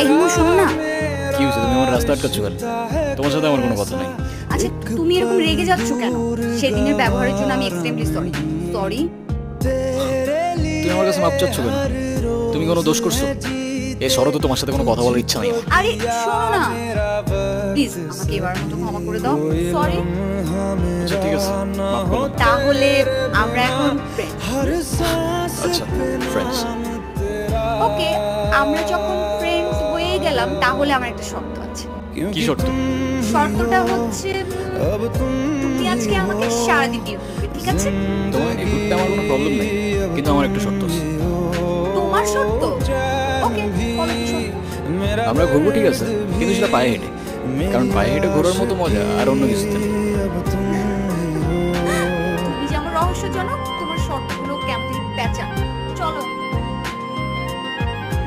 এই নুন শোনো না। কি হয়েছে? তুমি আমার রাস্তা আটকাচ্ছ কেন? তোমার সাথে আমার কোনো কথা নাই। আচ্ছা তুমি এরকম রেগে যাচ্ছ কেন? সেদিনের ব্যবহারের জন্য আমি এক্সট্রিমলি সরি। সরি। তুমি আমার কাছে মাপ চাচ্ছ কেন? তুমি কোনো দোষ করছো? এই শরতে তোমার সাথে কোনো কথা বলার ইচ্ছা নেই আমার। আরে শোনো না প্লিজ, আমাকে এবার মতো ক্ষমা করে দাও। সরি। আচ্ছা ঠিক আছে, মাফ করলাম। তাহলে আমরা এখন ফ্রেন্ডস। আচ্ছা ফ্রেন্ডস। ওকে, আমরা যখন ফ্রেন্ডস হয়ে গেলাম তাহলে আমার একটা শর্ত আছে। কি শর্ত? শর্তটা হচ্ছে তুমি আজকে আমাকে সারাদিন বিয়ে করবে, ঠিক আছে? তোমার এই ঘুরতে আমার কোনো প্রবলেম নেই, কিন্তু আমার একটা শর্ত আছে। তোমার শর্ত? ওকে, বলো কি শর্ত? আমরা ঘুরবো ঠিক আছে, কিন্তু সেটা পায়ে হেঁটে, কারণ পায়ে হেঁটে ঘোরার মতো মজা আর অন্য কিছুতে নেই। তুমি যে আমার রহস্যজনক, তোমার শর্তগুলো কেমন প্যাঁচা। চলো।